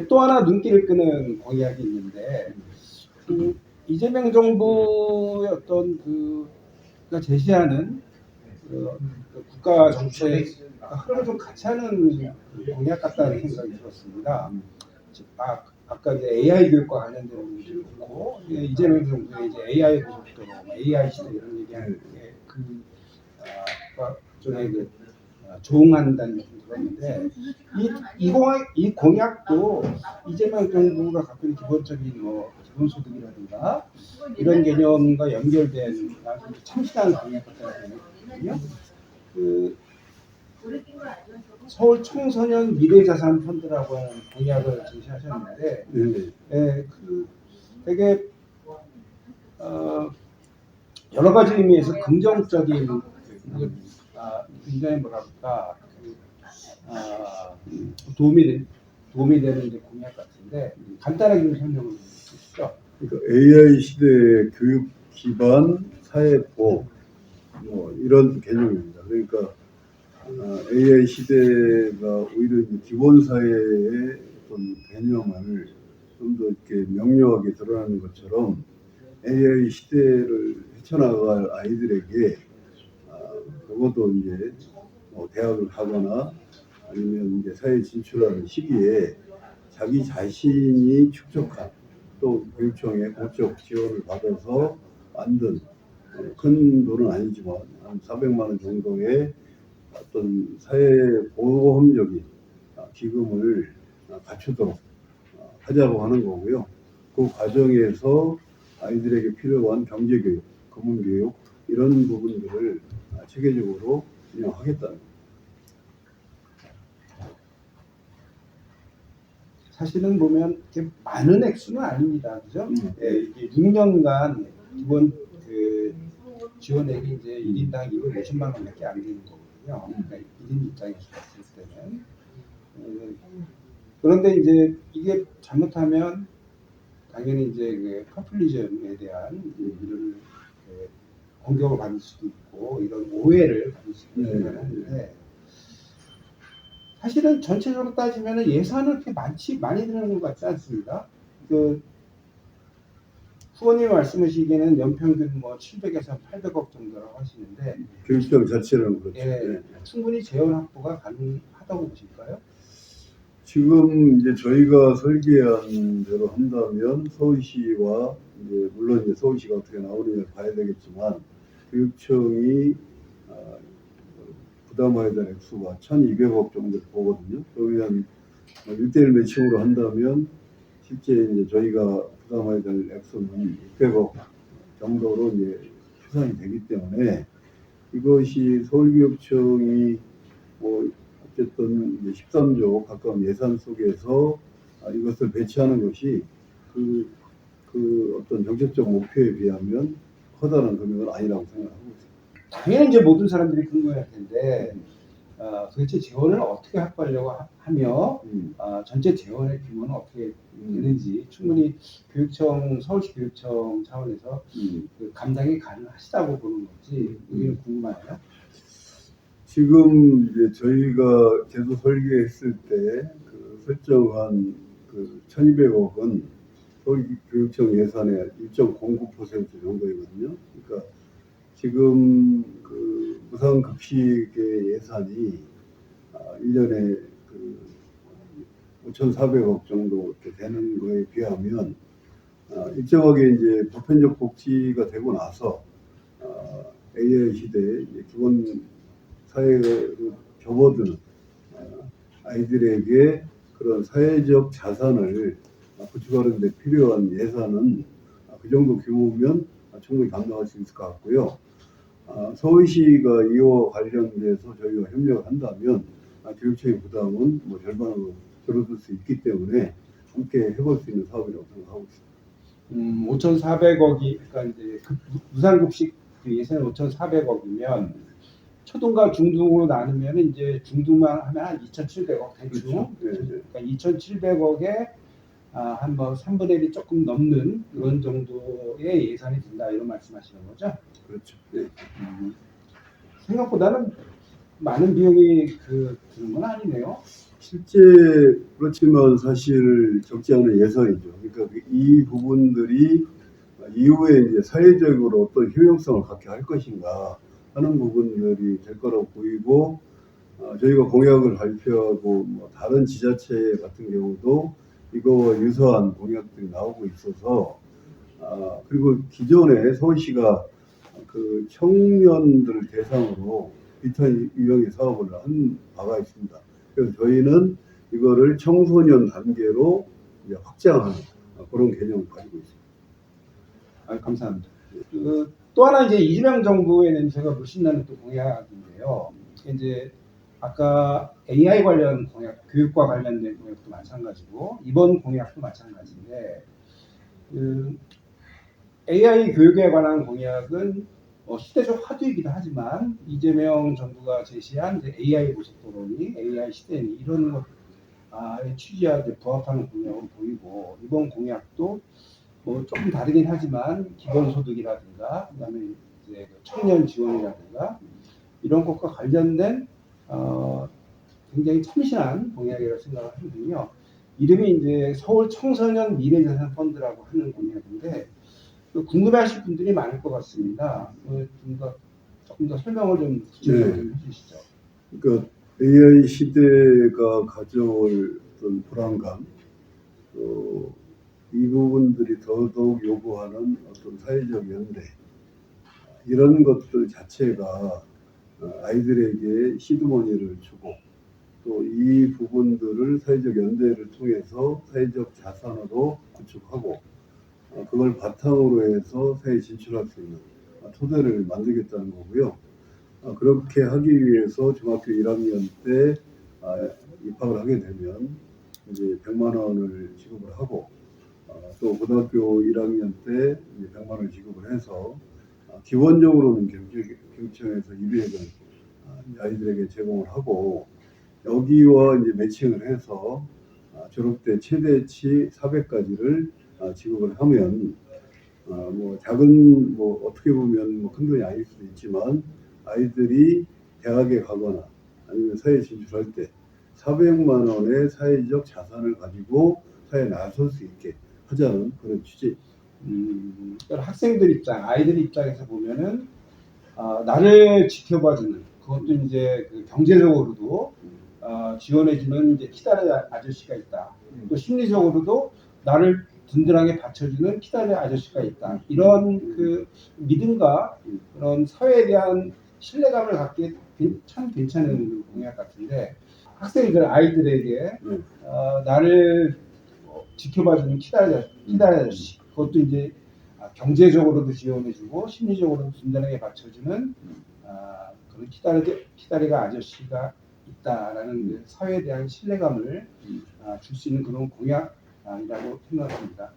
또 하나 눈길을 끄는 공약이 있는데, 이재명 정부의 어떤 그가 제시하는 그 국가 정책 흐름을 좀 같이 하는 공약 같다는 생각이 들었습니다. 아까 이제 AI 교육과 관련된 문제도 그렇고, 이재명 정부의 이제 AI 고속도로, AI 시대 이런 얘기하는 게 쪽에 조응한다는 얘기 들었는데, 이 공약도 이재명 정부가 갖고 있는 기본적인 기본소득이라든가 이런 개념과 연결된 아주 참신한 공약 같다는 생각이거든요. 서울 청소년 미래자산 펀드라고 하는 공약을 제시하셨는데, 되게 여러 가지 의미에서 긍정적인 굉장히 뭐랄까 도움이 되는 이제 공약 같은데 간단하게 좀 설명을 해주시죠. 그러니까 AI 시대 교육 기반 사회보 이런 개념입니다. 그러니까 AI 시대가 오히려 기본 사회의 어떤 개념을 좀 더 이렇게 명료하게 드러나는 것처럼 AI 시대를 헤쳐나갈 아이들에게 적어도 이제 대학을 가거나 아니면 이제 사회 진출하는 시기에 자기 자신이 축적한 또 교육청의 공적 지원을 받아서 만든 큰 돈은 아니지만 한 400만 원 정도의 어떤 사회 보험적인 기금을 갖추도록 하자고 하는 거고요. 그 과정에서 아이들에게 필요한 경제교육, 금융교육 이런 부분들을 체계적으로 운영하겠다는 겁니다. 사실은 보면 이렇게 많은 액수는 아닙니다, 그죠? 이게 6년간 기본 지원액이 이제 1인당 250만 원밖에 안 되는 거거든요. 그러니까 1인 입장에서 봤을 때는. 그런데 이제 이게 잘못하면 당연히 이제 그 포퓰리즘에 대한 이런 공격을 받을 수도 있고 이런 오해를 받을 수도 있는 하는데, 사실은 전체적으로 따지면 예산은 그렇게 많이 드는 것 같지 않습니다. 후보님 말씀하시기에는 연평균 700에서 800억 정도라고 하시는데 교육청 자체는 그렇죠. 충분히 재원 확보가 가능하다고 보실까요? 지금 이제 저희가 설계한 대로 한다면 서울시와 이제 물론 이제 서울시가 어떻게 나오느냐를 봐야 되겠지만 교육청이 부담해야 될 액수가 1,200억 정도 보거든요. 그러면 1대1 매칭으로 한다면 실제 이제 저희가 부담해야 될 액수는 600억 정도로 이제 추산이 되기 때문에 이것이 서울교육청이 어쨌든 이제 13조 가까운 예산 속에서 이것을 배치하는 것이 그 어떤 정책적 목표에 비하면 커다란 금액은 아니라고 생각하고 있습니다. 당연히 이제 모든 사람들이 궁금할 텐데 도대체 재원을 어떻게 확보하려고 하며 전체 재원의 규모는 어떻게 되는지 충분히 서울시 교육청 차원에서 감당이 가능하시다고 보는 건지 이게 궁금하네요. 지금 이제 저희가 제도 설계했을 때 설정한 1,200억은 서울교육청 예산의 1.09% 정도이거든요. 그러니까 지금 무상급식의 예산이 1년에 5,400억 정도 이렇게 되는 거에 비하면 일정하게 이제 보편적 복지가 되고 나서 AI 시대에 기본 사회로 접어드는 아이들에게 그런 사회적 자산을 구축하는 데 필요한 예산은 그 정도 규모면 충분히 감당할 수 있을 것 같고요. 서울시가 이와 관련돼서 저희가 협력을 한다면 교육청의 부담은 절반으로 줄어들 수 있기 때문에 함께 해볼 수 있는 사업이라고 생각하고 있습니다. 5,400억이 그러니까 이제 무상급식 예산 5,400억이면 초등과 중등으로 나누면 이제 중등만 하면 한 2,700억 대충. 그렇죠. 그러니까 2,700억에 한 3분의 1이 조금 넘는 그런 정도의 예산이 든다 이런 말씀하시는 거죠? 그렇죠. 생각보다는 많은 비용이 드는 건 아니네요. 실제 그렇지만 사실 적지 않은 예산이죠. 그러니까 이 부분들이 이후에 이제 사회적으로 어떤 효용성을 갖게 할 것인가 하는 부분들이 될 거라고 보이고, 저희가 공약을 발표하고 뭐 다른 지자체 같은 경우도 이거와 유사한 공약들이 나오고 있어서, 그리고 기존에 서울시가 그 청년들을 대상으로 비탄 유형의 사업을 한 바가 있습니다. 그래서 저희는 이거를 청소년 단계로 이제 확장하는 그런 개념을 가지고 있습니다. 감사합니다. 또 하나 이제 이재명 정부의 냄새가 물씬 나는 또 공약인데요. 이제 아까 AI 관련 공약, 교육과 관련된 공약도 마찬가지고 이번 공약도 마찬가지인데, AI 교육에 관한 공약은 시대적 화두이기도 하지만 이재명 정부가 제시한 이제 AI 고속도로니 AI 시대니 이런 것의 취지와 부합하는 공약으로 보이고, 이번 공약도 뭐 조금 다르긴 하지만 기본소득이라든가 그다음에 이제 청년 지원이라든가 이런 것과 관련된 굉장히 참신한 공약이라고 생각을 하거든요. 이름이 이제 서울 청소년 미래자산 펀드라고 하는 공약인데, 궁금해하실 분들이 많을 것 같습니다. 조금 더 설명을 좀 구체적으로 좀 해주시죠. 그러니까 AI 시대가 가져올 어떤 불안감, 또 이 부분들이 더더욱 요구하는 어떤 사회적 연대, 이런 것들 자체가 아이들에게 시드머니를 주고, 또 이 부분들을 사회적 연대를 통해서 사회적 자산으로 구축하고, 그걸 바탕으로 해서 사회에 진출할 수 있는 토대를 만들겠다는 거고요. 그렇게 하기 위해서 중학교 1학년 때 입학을 하게 되면 이제 100만 원을 지급을 하고, 또 고등학교 1학년 때 이제 100만 원을 지급을 해서 기본적으로는 경찰에서 200을 아이들에게 제공을 하고, 여기와 이제 매칭을 해서 졸업 때 최대치 400까지를 지급을 하면, 뭐 작은, 뭐 어떻게 보면 뭐 큰 돈이 아닐 수도 있지만 아이들이 대학에 가거나 아니면 사회에 진출할 때 400만 원의 사회적 자산을 가지고 사회에 나설 수 있게 하자는 그런 취지. 그러니까 학생들 입장, 아이들 입장에서 보면은 나를 지켜봐주는, 그것도 이제 그 경제적으로도 지원해주는 이제 키다리 아저씨가 있다. 또 심리적으로도 나를 든든하게 받쳐주는 키다리 아저씨가 있다. 이런 그 믿음과 그런 사회에 대한 신뢰감을 갖기에 참 괜찮은 공약 같은데, 학생들 아이들에게 나를 지켜봐주는 키다리 아저씨, 그것도 이제 경제적으로도 지원해주고 심리적으로도 든든하게 받쳐주는 그런 키다리가 아저씨가 있다라는 그 사회에 대한 신뢰감을 줄 수 있는 그런 공약이라고 생각합니다.